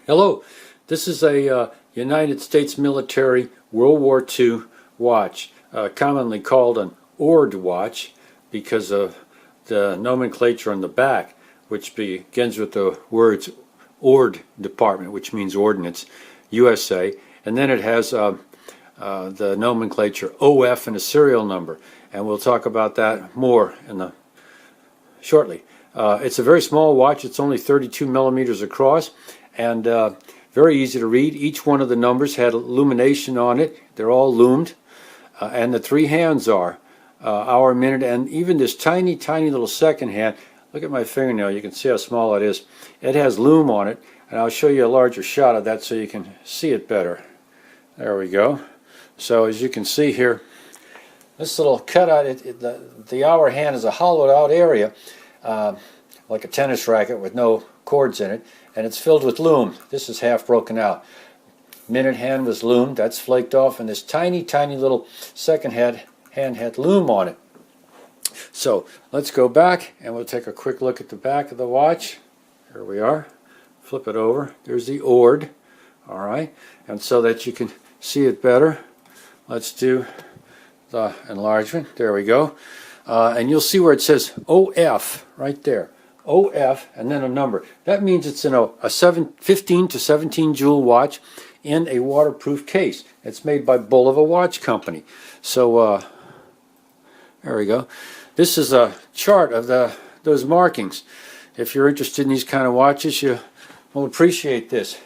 Hello, this is a United States military World War II watch, commonly called an ORD watch because of the nomenclature on the back, which begins with the words ORD Department, which means Ordnance, USA, and then it has the nomenclature OF and a serial number, and we'll talk about that more shortly. It's a very small watch. It's only 32 millimeters across, and very easy to read. Each one of the numbers had illumination on it. They're all loomed, and the three hands are hour, minute, and even this tiny little second hand. Look at my fingernail. You can see how small it is. It has loom on it, and I'll show you a larger shot of that so you can see it better. There we go. So as you can see here, this little cutout, the hour hand is a hollowed out area, like a tennis racket with no cords in it, and it's filled with loom. This is half broken out. Minute hand was loomed, that's flaked off, and this tiny little second hand had loom on it. So let's go back and we'll take a quick look at the back of the watch. Here we are. Flip it over. There's the ORD. Alright, and so that you can see it better, let's do the enlargement. There we go. And you'll see where it says OF right there. OF and then a number. That means it's in a 15 to 17 jewel watch in a waterproof case. It's made by Bulova watch company. So there we go. This is a chart of those markings. If you're interested in these kind of watches, you will appreciate this.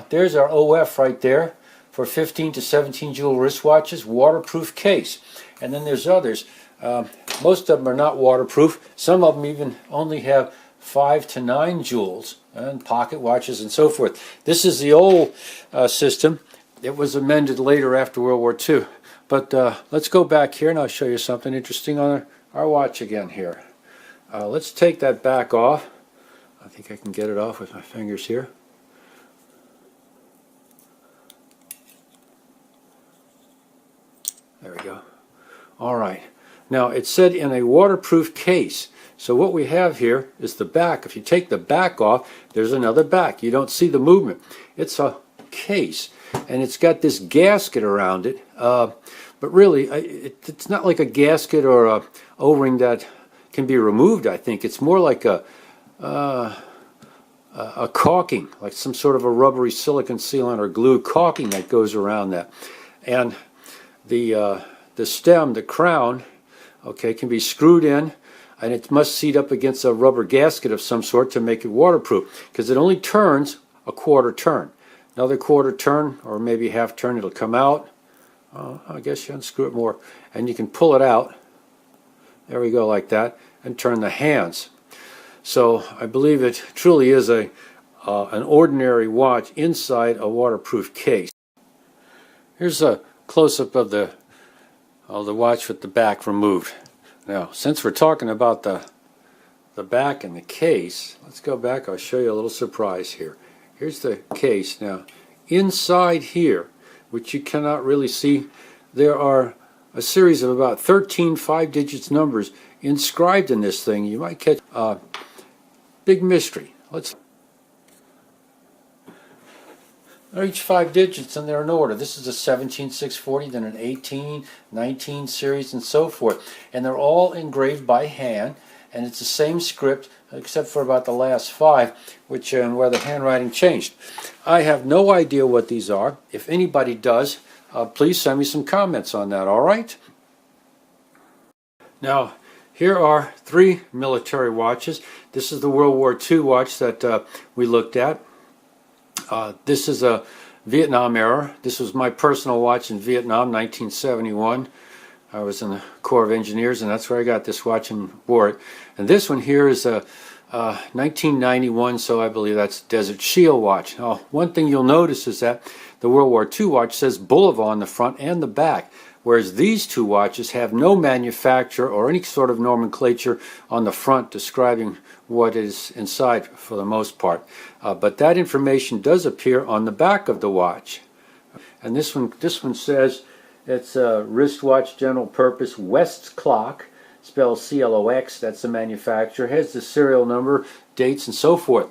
There's our OF right there for 15 to 17 jewel wristwatches, waterproof case. And then there's others. Most of them are not waterproof. Some of them even only have 5 to 9 jewels, and pocket watches and so forth. This is the old system. It was amended later after World War II. But let's go back here and I'll show you something interesting on our watch again here. Let's take that back off. I think I can get it off with my fingers here. There we go. All right. Now it said in a waterproof case. So what we have here is the back. If you take the back off, there's another back. You don't see the movement. It's a case, and it's got this gasket around it. But really, it's not like a gasket or a O-ring that can be removed. I think it's more like a caulking, like some sort of a rubbery silicone sealant or glue caulking that goes around that. And the stem, the crown, okay, can be screwed in, and it must seat up against a rubber gasket of some sort to make it waterproof, because it only turns a quarter turn. Another quarter turn, or maybe half turn, it'll come out. I guess you unscrew it more, and you can pull it out. There we go, like that, and turn the hands. So I believe it truly is an ordinary watch inside a waterproof case. Here's a close-up of the watch with the back removed. Now, since we're talking about the back and the case, let's go back. I'll show you a little surprise here. Here's the case. Now, inside here, which you cannot really see, there are a series of about 13 5-digit numbers inscribed in this thing. You might catch a big mystery. They're each 5 digits and they're in order. This is a 17640, then an 18, 19 series, and so forth. And they're all engraved by hand, and it's the same script except for about the last 5, which where the handwriting changed. I have no idea what these are. If anybody does, please send me some comments on that, all right? Now, here are 3 military watches. This is the World War II watch that we looked at. This is a Vietnam era. This was my personal watch in Vietnam, 1971. I was in the Corps of Engineers, and that's where I got this watch and wore it. And this one here is a 1991, so I believe that's Desert Shield watch. Now, one thing you'll notice is that the World War II watch says Bulova on the front and the back, whereas these 2 watches have no manufacturer or any sort of nomenclature on the front describing what is inside for the most part. But that information does appear on the back of the watch. And this one says it's a wristwatch general purpose West's clock, spelled CLOX, that's the manufacturer, has the serial number, dates, and so forth.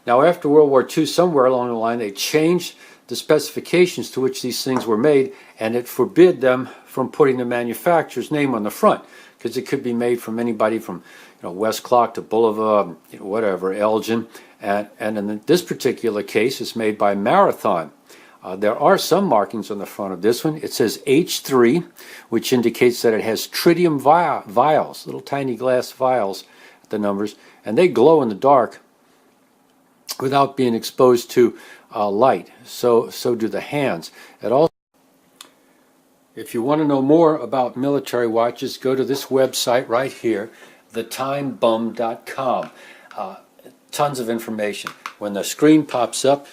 Now after World War II, somewhere along the line, they changed the specifications to which these things were made, and it forbid them from putting the manufacturer's name on the front, because it could be made from anybody from West Clock to Bulova, whatever, Elgin, and in this particular case, it's made by Marathon. There are some markings on the front of this one. It says H3, which indicates that it has tritium vials, little tiny glass vials, the numbers, and they glow in the dark without being exposed to light. So do the hands. It also, if you want to know more about military watches, go to this website right here, thetimebum.com. Tons of information. When the screen pops up,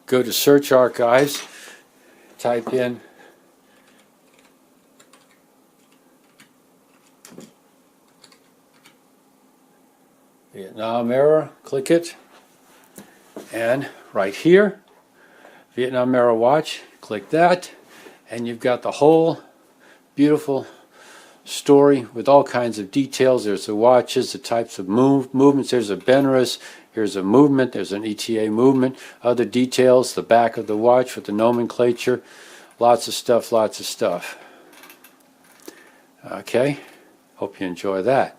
go to Search Archives, type in Vietnam era, click it, and right here, Vietnam era watch, click that, and you've got the whole beautiful story with all kinds of details. There's the watches, the types of movements. There's a Benris, here's a movement, there's an ETA movement, other details, the back of the watch with the nomenclature, lots of stuff, lots of stuff. Okay, hope you enjoy that.